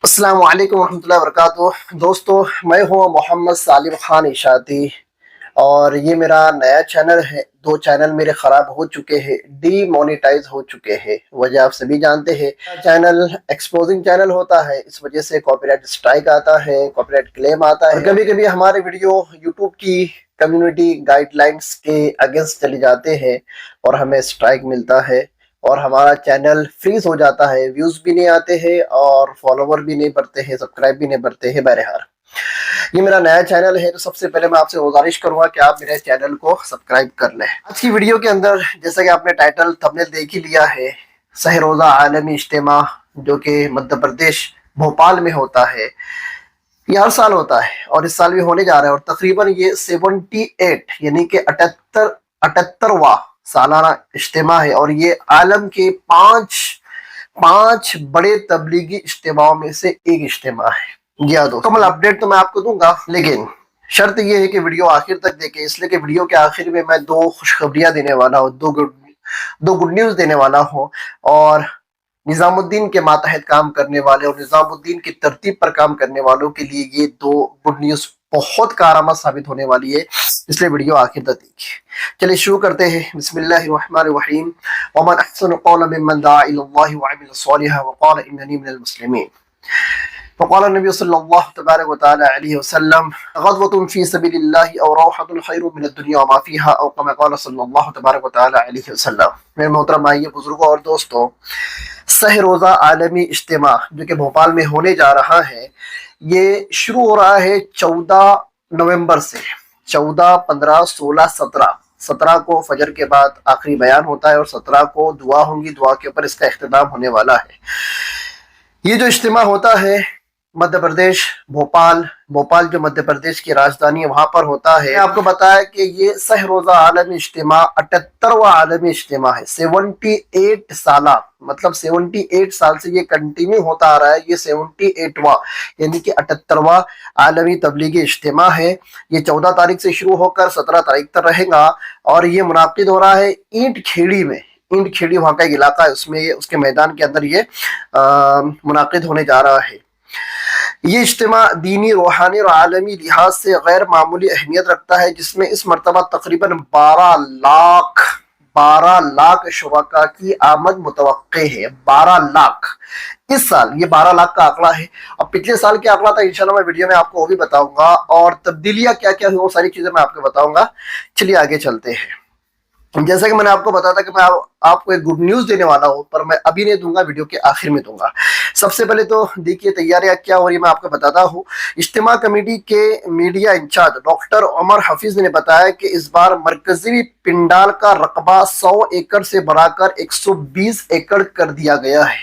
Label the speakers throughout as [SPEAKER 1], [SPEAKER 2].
[SPEAKER 1] अस्सलाम वालेकुम रहमतुल्लाहि व बरकातुहू। दोस्तों, मैं हूँ मोहम्मद सालिम खान इशाती और ये मेरा नया चैनल है। दो चैनल मेरे ख़राब हो चुके हैं, डीमोनेटाइज हो चुके हैं। वजह आप सभी जानते हैं। चैनल एक्सपोजिंग चैनल होता है, इस वजह से कॉपीराइट स्ट्राइक आता है, कॉपीराइट क्लेम आता है। कभी कभी हमारे वीडियो यूट्यूब की कम्युनिटी गाइडलाइंस के अगेंस्ट चले जाते हैं और हमें स्ट्राइक मिलता है और हमारा चैनल फ्रीज हो जाता है, व्यूज भी नहीं आते हैं और फॉलोवर भी नहीं बढ़ते हैं, सब्सक्राइब भी नहीं बढ़ते हैं। बहरहाल, ये मेरा नया चैनल है, तो सबसे पहले मैं आपसे गुजारिश करूंगा कि आप मेरे चैनल को सब्सक्राइब कर लें। आज की वीडियो के अंदर, जैसा कि आपने टाइटल थंबनेल देख ही लिया है, सह रोज़ा आलमी इज्तिमा जो कि मध्य प्रदेश भोपाल में होता है, ये हर साल होता है और इस साल भी होने जा रहा है। और तकरीबन ये 78 यानी कि 78वां सालाना इज्तिमा है और ये आलम के पांच बड़े तबलीगी इज्तिमाओं में से एक इज्तिमा है। जी हाँ दोस्तों, मुकम्मल अपडेट तो मैं आपको दूंगा, लेकिन शर्त ये है कि वीडियो आखिर तक देखें, इसलिए कि वीडियो के आखिर में मैं दो खुशखबरियां देने वाला हूँ, दो गुड न्यूज़ देने वाला हूँ। और निजामुद्दीन के मातहत काम करने वाले और निजामुद्दीन की तरतीब पर काम करने वालों के लिए ये दो गुड न्यूज़ बहुत कारआमद साबित होने वाली है, इसलिए वीडियो आखिर तक देखिए। चलिए शुरू करते हैं। बिस्मिल्लाहिर्रहमानिर्रहीम। वमन अहसनु क़ौलन मिम्मन दआ इलल्लाहि व अमिल सालिहन व क़ाल इन्ननी मिनल मुस्लिमीन। फ़क़ाल नबी सल्लल्लाहु तबारक व तआला अलैहि वसल्लम ग़ज़वतुन फ़ी सबीलिल्लाहि अव रौहतुन ख़ैरुम मिनद दुनिया व मा फ़ीहा अव कमा क़ाल सल्लल्लाहु तबारक व तआला अलैहि वसल्लम। मेरे मोहतरम भाइयों, बुजुर्गों और दोस्तों, सह रोज़ा आलमी इज्तिमा जो कि भोपाल में होने जा रहा है, ये शुरू हो रहा है 14 नवंबर से। 14, 15, 16, 17 को फजर के बाद आखिरी बयान होता है और 17 को दुआ होंगी, दुआ के ऊपर इसका इख्तिताम होने वाला है। ये जो इज्तिमा होता है मध्य प्रदेश भोपाल जो मध्य प्रदेश की राजधानी है, वहां पर होता है। आपको बताया कि ये सह रोज़ा आलमी इज्तिमा 78वां आलमी इज्तिमा है। 78 साला, मतलब 78 साल से ये कंटिन्यू होता आ रहा है। ये 78वां यानी कि 78वां आलमी तबलीगी इज्तिमा है। ये 14 तारीख से शुरू होकर 17 तारीख तक रहेगा और ये मुनाकिद हो रहा है ईंट खेड़ी में। ईंट खेड़ी वहाँ का एक इलाका है, उसमें उसके मैदान के अंदर ये मुनाकिद होने जा रहा है। ये इज्तिमा दीनी, रूहानी और आलमी लिहाज से गैर मामूली अहमियत रखता है, जिसमें इस मरतबा तकरीबन 12 लाख शुरका की आमद मुतवक्के है। 12 लाख इस साल, ये 12 लाख का आंकड़ा है। अब पिछले साल क्या आंकड़ा था, इंशाल्लाह मैं वीडियो में आपको वो भी बताऊंगा और तब्दीलियां क्या क्या हुई वो सारी चीजें मैं आपको बताऊंगा। चलिए आगे चलते हैं। जैसा कि मैंने आपको बताया था कि मैं आपको एक गुड न्यूज़ देने वाला हूँ, पर मैं अभी नहीं दूंगा, वीडियो के आखिर में दूंगा। सबसे पहले तो देखिए तैयारियां क्या हो रही है, मैं आपको बताता हूँ। इज्तिमा कमेटी के media in charge doctor Umar Hafeez ने बताया कि इस बार मरकजी पिंडाल का रकबा 100 एकड़ से बढ़ाकर 120 एकड़ कर दिया गया है।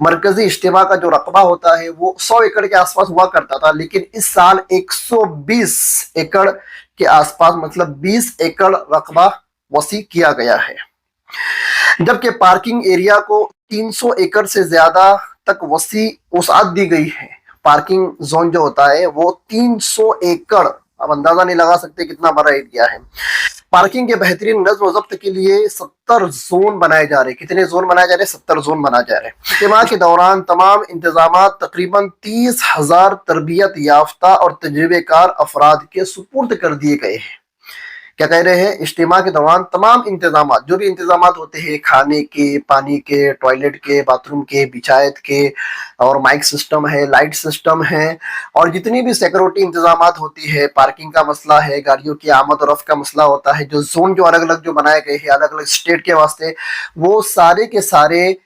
[SPEAKER 1] मरकजी इज्तिमा का जो रकबा होता है वो 100 एकड़ के आसपास हुआ करता था, लेकिन इस साल 120 एकड़ के आसपास, मतलब 20 एकड़ रकबा वसी किया गया है। जबकि पार्किंग एरिया को 300 एकड़ से ज्यादा तक वसी वसाअत दी गई है। पार्किंग जोन जो होता है वो 300 एकड़, अब अंदाजा नहीं लगा सकते कितना बड़ा एरिया है। पार्किंग के बेहतरीन नज़्म व ज़ब्त के लिए 70 जोन बनाए जा रहे हैं। कितने जोन बनाए जा रहे हैं? 70 जोन बनाए जा रहे हैं। इज्तिमा के दौरान तमाम इंतजाम तकरीबन 30,000 तरबियत याफ्ता और तजुर्बेकार अफराद के सुपुर्द कर दिए गए हैं। क्या कह रहे हैं? इज्तिमा के दौरान तमाम इंतजाम, जो भी इंतजाम होते हैं, खाने के, पानी के, टॉयलेट के, बाथरूम के, बिछायत के, और माइक सिस्टम है, लाइट सिस्टम है, और जितनी भी सिक्योरिटी इंतजाम होती है, पार्किंग का मसला है, गाड़ियों की आमद और रफ्त का मसला होता है, जो जोन जो अलग अलग जो बनाए गए हैं अलग अलग स्टेट के वास्ते, वो सारे के सारे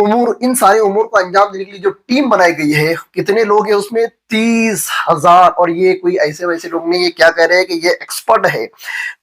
[SPEAKER 1] उमूर, इन सारे उमूर को अंजाम देने के लिए जो टीम बनाई गई है, कितने लोग हैं उसमें? 30,000। और ये कोई ऐसे वैसे लोग नहीं, ये क्या कह रहे हैं कि ये एक्सपर्ट है,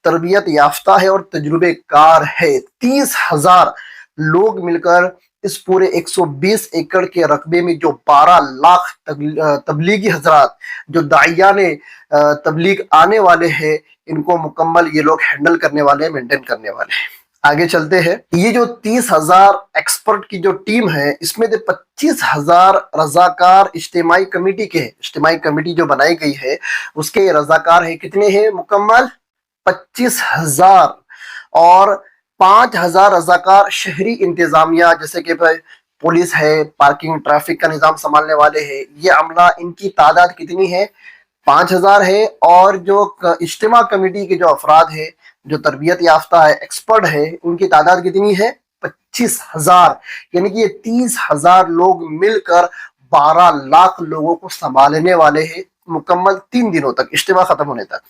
[SPEAKER 1] तरबियत याफ्ता है और तजुर्बेकार है। 30,000 लोग मिलकर इस पूरे 120 एकड़ के रकबे में जो 12 लाख तबलीगी हजरात, जो दाइया ने तबलीग आने वाले हैं, इनको मुकम्मल ये लोग हैंडल करने वाले हैं, मेंटेन करने वाले हैं। आगे चलते हैं। ये जो 30,000 एक्सपर्ट की जो टीम है, इसमें से 25,000 रजाकार इज्तिमाई कमेटी के हैं। इज्तिमाई कमेटी जो बनाई गई है उसके रजाकार है, कितने हैं मुकम्मल? 25,000। और 5,000 रजाकार शहरी इंतजामिया, जैसे कि पुलिस है, पार्किंग ट्रैफिक का निजाम संभालने वाले हैं, ये अमला, इनकी तादाद कितनी है? 5,000 है। और जो इज्तिमा कमेटी के जो अफराद है, जो तरबियत याफ्ता है, एक्सपर्ट है, उनकी तादाद कितनी है? 25,000। यानी कि ये 30,000 लोग मिलकर 12 लाख लोगों को संभालने वाले हैं मुकम्मल 3 दिनों तक, इज्तिमा खत्म होने तक।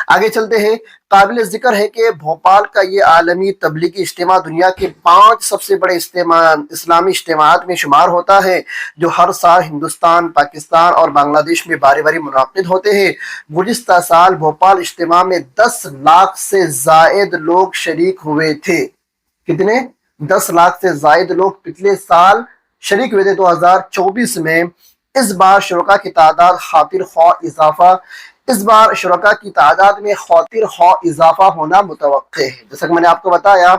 [SPEAKER 1] आगे चलते हैं। काबिल जिक्र है कि भोपाल का ये आलमी तबलीगी इज्तिमा दुनिया के 5 सबसे बड़े इस्लामी इज्तिमात में शुमार होता है, जो हर साल हिंदुस्तान, पाकिस्तान और बांग्लादेश में बारी बारी मुनाकिद होते हैं। गुज़िश्ता साल भोपाल इज्तिमा में 10 लाख से जायद लोग शरीक हुए थे। कितने? 10 लाख से जायद लोग पिछले साल शरीक हुए थे 2024 में। इस बार शुरका की तादाद खातिर ख्वाह इजाफा इस बार शुरका की तादाद में खातिर ख्वाह इजाफा होना मुतवक्के है। जैसा कि मैंने आपको बताया,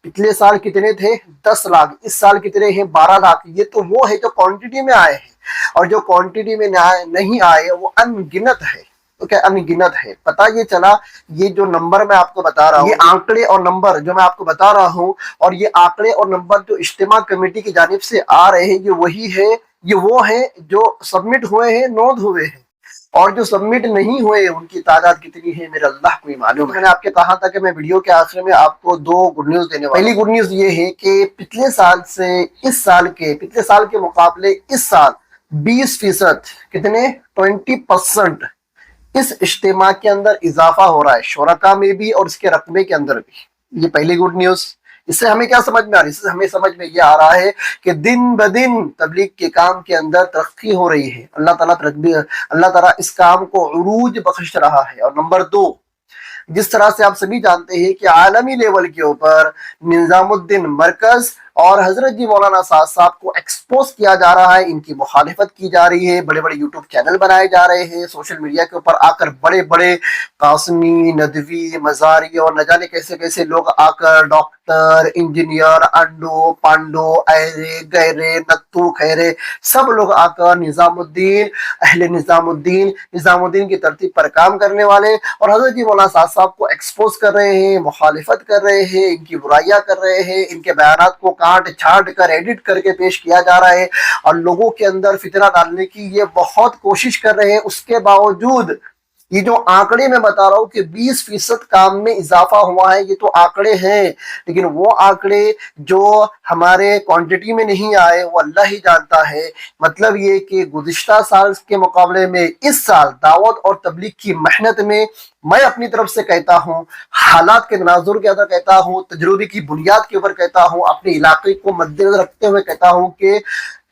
[SPEAKER 1] पिछले साल कितने थे? 10 लाख। इस साल कितने हैं? 12 लाख। ये तो वो है जो क्वांटिटी में आए हैं, और जो क्वांटिटी में नहीं आए वो अनगिनत है। तो क्या अनगिनत है? पता ये चला, ये जो नंबर मैं आपको बता रहा हूँ, ये आंकड़े और नंबर जो मैं आपको बता रहा हूँ, और ये आंकड़े और नंबर जो इज्तिमा कमेटी की जानिब से आ रहे हैं, ये वही है, ये वो है जो सबमिट हुए हैं, नोट हुए हैं। और जो सबमिट नहीं हुए उनकी तादाद कितनी है, मेरे अल्लाह को ही मालूम है। मैंने आपके कहा था कि मैं वीडियो के आखिर में आपको 2 गुड न्यूज देने वाला हूं। पहली गुड न्यूज ये है कि पिछले साल से पिछले साल के मुकाबले इस साल 20%, कितने? 20% इस इज्तिमा के अंदर इजाफा हो रहा है, शुरका में भी और इसके रकबे के अंदर भी। ये पहली गुड न्यूज। इससे हमें क्या समझ में आ रही है? इससे हमें समझ में ये आ रहा है कि दिन ब दिन तबलीग के काम के अंदर तरक्की हो रही है। अल्लाह ताला इस काम को उरूज बख्श रहा है। और नंबर 2, जिस तरह से आप सभी जानते हैं कि आलमी लेवल के ऊपर निजामुद्दीन मरकज और हजरत जी मौलाना साद साहब को एक्सपोज किया जा रहा है, इनकी मुखालिफत की जा रही है, बड़े बड़े यूट्यूब चैनल बनाए जा रहे हैं, सोशल मीडिया के ऊपर आकर बड़े बड़े कासमी, नदवी, मजारी और न जाने कैसे कैसे लोग आकर डॉक्टर, इंजीनियर, अंडो, पांडो, ऐरे, गहरे, नत्तू, खैरे, सब लोग आकर निजामुद्दीन की तरतीब पर काम करने वाले और हजरत जी मौलाना साद साहब को एक्सपोज कर रहे हैं, मुखालिफत कर रहे हैं, इनकी बुराइयां कर रहे हैं, इनके बयानात को काट छाट कर एडिट करके पेश किया जा रहा है और लोगों के अंदर फितना डालने की ये बहुत कोशिश कर रहे हैं। उसके बावजूद ये जो आंकड़े मैं बता रहा हूं कि 20% काम में इजाफा हुआ है, ये तो आंकड़े हैं, लेकिन वो आंकड़े जो हमारे क्वांटिटी में नहीं आए वो अल्लाह ही जानता है। मतलब ये कि गुज़िश्ता साल के मुकाबले में इस साल दावत और तबलीग की मेहनत में मैं अपनी तरफ से कहता हूँ, हालात के तनाजुर के अंदर कहता हूँ, तजुर्बे की बुनियाद के ऊपर कहता हूँ, अपने इलाके को मद्देनजर रखते हुए कहता हूँ कि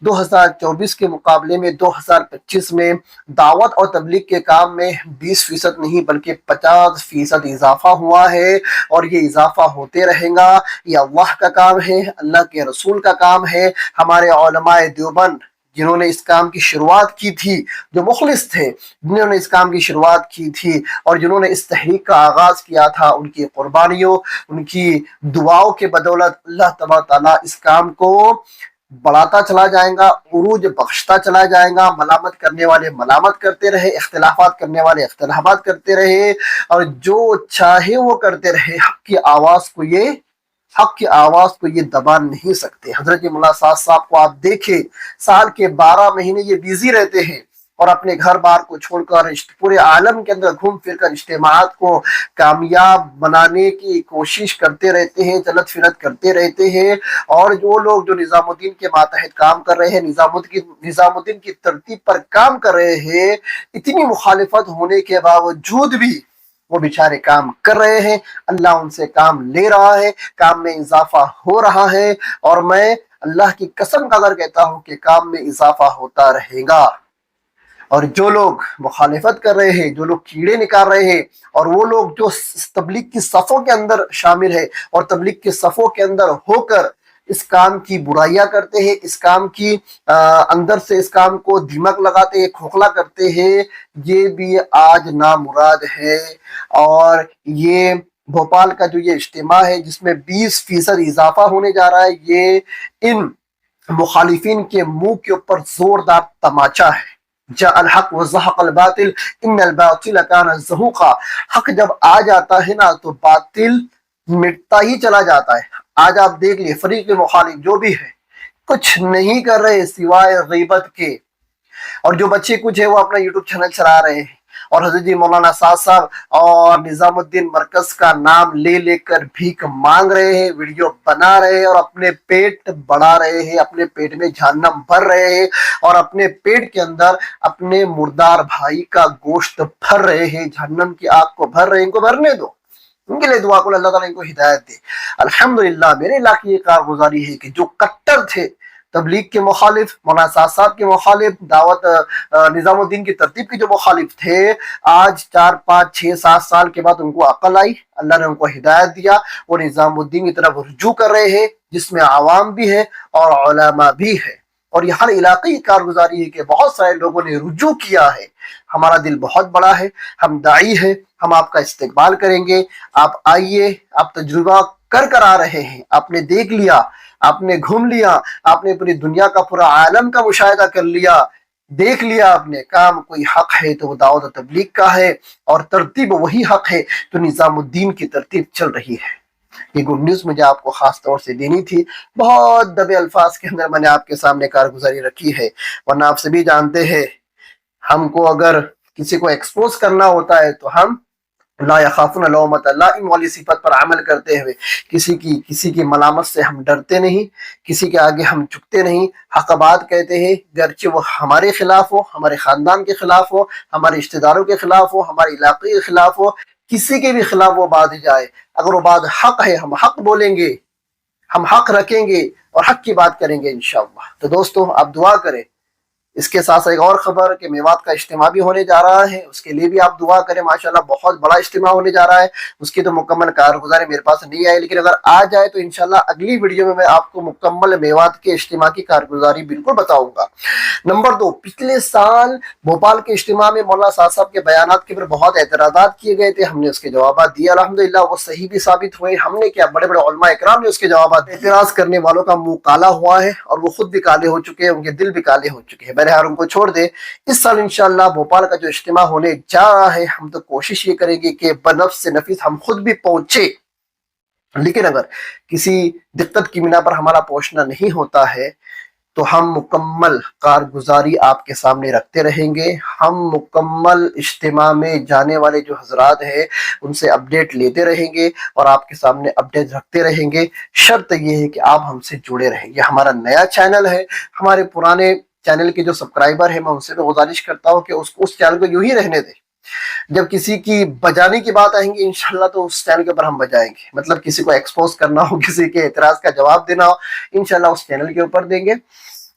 [SPEAKER 1] 2024 के मुकाबले में 2025 में दावत और तबलीग के काम में 20% नहीं बल्कि 50% इजाफा हुआ है और ये इजाफा होते रहेगा। ये अल्लाह का काम है, अल्लाह के रसूल का काम है। हमारे उलमाए देवबंद जिन्होंने इस काम की शुरुआत की थी, जो मुखलिस थे, जिन्होंने इस काम की शुरुआत की थी और जिन्होंने इस तहरीक का आगाज किया था, उनकी कुर्बानियों, उनकी दुआओं के बदौलत अल्लाह तबारक ताला इस काम को बढ़ाता चला जाएगा, उरूज बख्शता चला जाएगा। मलामत करने वाले मलामत करते रहे, इख्तिलाफात करने वाले इख्तिलाफात करते रहे और जो चाहे वो करते रहे। हक की आवाज को ये दबा नहीं सकते। हजरत मौलाना साद साहब को आप देखें, साल के 12 महीने ये बिजी रहते हैं और अपने घर बार को छोड़कर पूरे आलम के अंदर घूम फिर कर इज्तिमात को कामयाब बनाने की कोशिश करते रहते हैं, चलत फिरत करते रहते हैं। और जो लोग जो निजामुद्दीन के मातहत काम कर रहे हैं, निजामुद्दीन की तरतीब पर काम कर रहे हैं, इतनी मुखालिफत होने के बावजूद भी वो बेचारे काम कर रहे हैं। अल्लाह उनसे काम ले रहा है, काम में इजाफा हो रहा है और मैं अल्लाह की कसम खाकर कहता हूं कि काम में इजाफा होता रहेगा। और जो लोग मुखालिफत कर रहे हैं, जो लोग कीड़े निकाल रहे हैं और वो लोग जो तबलीग की सफ़ों के अंदर शामिल है और तबलीग के सफ़ों के अंदर होकर इस काम की बुराइयां करते हैं, इस काम की अंदर से इस काम को दिमक लगाते हैं, खोखला करते हैं, ये भी आज नामुराद है। और ये भोपाल का जो ये इज्तिमा है जिसमें 20% इजाफा होने जा रहा है, ये इन मुखालिफिन के मुंह के ऊपर जोरदार तमाचा है। जाअल हक व ज़हक़ल बातिल इन्नल बातिल कान ज़हूक़ा। हक जब आ जाता है ना तो बातिल मिटता ही चला जाता है। आज आप देख लिए फरीक मुखालिफ जो भी है, कुछ नहीं कर रहे सिवाय गीबत के। और जो बच्चे कुछ है वो अपना यूट्यूब चैनल चला रहे हैं और हजरत जी मौलाना साद साहब और निजामुद्दीन मरकज का नाम ले लेकर भीख मांग रहे हैं, वीडियो बना रहे हैं और अपने पेट बढ़ा रहे हैं, अपने पेट में जहन्नम भर रहे हैं और अपने पेट के अंदर अपने मुर्दार भाई का गोश्त भर रहे हैं, जहन्नम की आग को भर रहे हैं। इनको भरने दो, इनके लिए दुआ करो, अल्लाह ताला इनको हिदायत दे। अल्हम्दुलिल्लाह मेरे इलाके की कारगुजारी है कि जो कट्टर थे तबलीग के मुखालिफ, मौलाना साद साहब के मुखालिफ, दावत निजामुद्दीन की तरतीब के जो मुखालिफ थे, आज 4, 5, 6, 7 साल के बाद उनको अकल आई, अल्लाह ने उनको हिदायत दिया, वो निजामुद्दीन की तरफ रुजू कर रहे हैं, जिसमें आवाम भी है और उलमा भी है। और ये हर इलाके की कारगुजारी है कि बहुत सारे लोगों ने रुजू किया है। हमारा दिल बहुत बड़ा है, हम दाई है, हम आपका इस्तकबाल करेंगे। आप आइए, आप तजुर्बा कर आ रहे हैं, आपने देख लिया, आपने घूम लिया, आपने पूरी दुनिया का पूरा आलम का मुशाहिदा कर लिया, देख लिया आपने, काम कोई हक है तो वो दावत और तबलीग का है और तरतीब वही हक है तो निजामुद्दीन की तरतीब चल रही है। ये गुड न्यूज़ मुझे आपको खास तौर से देनी थी। बहुत दबे अल्फाज के अंदर मैंने आपके सामने कारगुजारी रखी है, वरना आप सभी जानते हैं हमको अगर किसी को एक्सपोज करना होता है तो हम ला यखाफुन लौमत लाइम वाली सिफत पर अमल करते हुए किसी की मलामत से हम डरते नहीं, किसी के आगे हम झुकते नहीं, हक बात कहते हैं, गरचे वो हमारे खिलाफ हो, हमारे खानदान के खिलाफ हो, हमारे रिश्तेदारों के खिलाफ हो, हमारे इलाके के खिलाफ हो, किसी के भी खिलाफ वो बात जाए, अगर वो बात हक है हम हक बोलेंगे, हम हक रखेंगे और हक की बात करेंगे इंशाअल्लाह। तो दोस्तों आप दुआ करें। इसके साथ साथ एक और खबर कि मेवात का इज्तिमा भी होने जा रहा है, उसके लिए भी आप दुआ करें। माशाल्लाह बहुत बड़ा इज्तिमा होने जा रहा है, उसकी तो मुकम्मल कारगुजारी मेरे पास नहीं आई, लेकिन अगर आ जाए तो इंशाल्लाह अगली वीडियो में मैं आपको मुकम्मल मेवात के इज्तिमा की कारगुजारी बिल्कुल बताऊंगा। नंबर 2, पिछले साल भोपाल के इज्तिमा में मौलाना साद साहब के बयानात के ऊपर बहुत एतराज़ात किए गए थे, हमने उसके जवाब दिए, अल्हम्दुलिल्लाह वो सही भी साबित हुए। हमने क्या, बड़े बड़े उलमा इकराम ने उसके जवाब। एतराज़ करने वालों का मुंह काला हुआ है और वो खुद भी काले हो चुके हैं, उनके दिल भी काले हो चुके हैं। बहरहाल उनको छोड़ दे। इस साल इंशाअल्लाह भोपाल का जो इज्तिमा होने जा रहा है, हम तो कोशिश ये करेंगे कि बनफ्स से नफीस हम खुद भी पहुंचे, लेकिन अगर किसी दिक्कत की बिना पर हमारा पहुंचना नहीं होता है तो हम मुकम्मल कारगुजारी आपके सामने रखते रहेंगे। हम मुकम्मल इज्तिमा में जाने वाले जो हजरात हैं उनसे अपडेट लेते रहेंगे और आपके सामने अपडेट रखते रहेंगे। शर्त यह है कि आप हमसे जुड़े रहेंगे। हमारा नया चैनल है, हमारे पुराने चैनल के जो सब्सक्राइबर है मैं उनसे भी गुजारिश करता हूँ कि उस चैनल को यूं ही रहने दें। जब किसी की बजाने की बात आएंगी इंशाल्लाह तो उस चैनल के ऊपर हम बजाएंगे, मतलब किसी को एक्सपोज करना हो, किसी के एतराज का जवाब देना हो, इंशाल्लाह उस चैनल के ऊपर देंगे।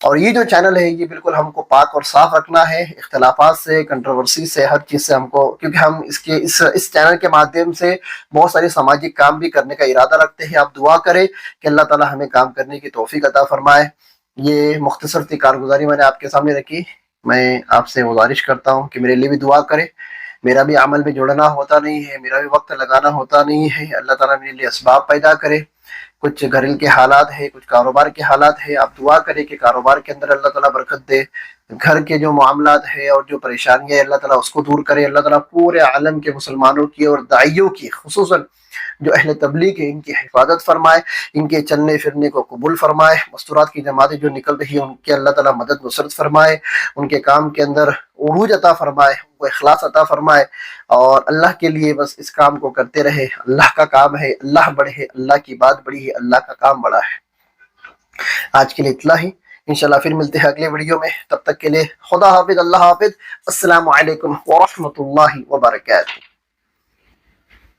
[SPEAKER 1] और ये जो चैनल है ये बिल्कुल हमको पाक और साफ रखना है, इख्तलाफात से, कंट्रोवर्सी से, हर चीज़ से हमको, क्योंकि हम इस चैनल के माध्यम से बहुत सारे सामाजिक काम भी करने का इरादा रखते हैं। आप दुआ करें कि अल्लाह ताला हमें काम करने की तौफीक अता फरमाए। ये मुख्तसर सी कारगुजारी मैंने आपके सामने रखी। मैं आपसे गुजारिश करता हूँ कि मेरे लिए भी दुआ करें। मेरा भी अमल में जुड़ना होता नहीं है, मेरा भी वक्त लगाना होता नहीं है। अल्लाह ताला मेरे लिए असबाब पैदा करे। कुछ घरेलू के हालात है, कुछ कारोबार के हालात है, आप दुआ करें कि कारोबार के अंदर अल्लाह ताला बरकत दे। घर के जो मामलात है और जो परेशानियां है अल्लाह ताला उसको दूर करे। अल्लाह ताला पूरे आलम के मुसलमानों की और दाइयों की, खुसूसन जो अहले तबलीग है, इनकी हिफाजत फरमाए, इनके चलने फिरने को कबूल फरमाए। मस्तूरात की जमातें जो निकल रही है उनकी अल्लाह ताला मदद नुसरत फरमाए, उनके काम के अंदर उरूज अता फरमाए, उनको इखलास अता फरमाए और अल्लाह के लिए बस इस काम को करते रहे। अल्लाह का काम है, अल्लाह बड़े है, अल्लाह की बात बड़ी है, अल्लाह का काम बड़ा है। आज के लिए इतना ही, इंशाल्लाह फिर मिलते हैं अगले वीडियो में। तब तक के लिए खुदा हाफिज, अल्लाह हाफिज, अस्सलामु अलैकुम व रहमतुल्लाहि व बरकातहू।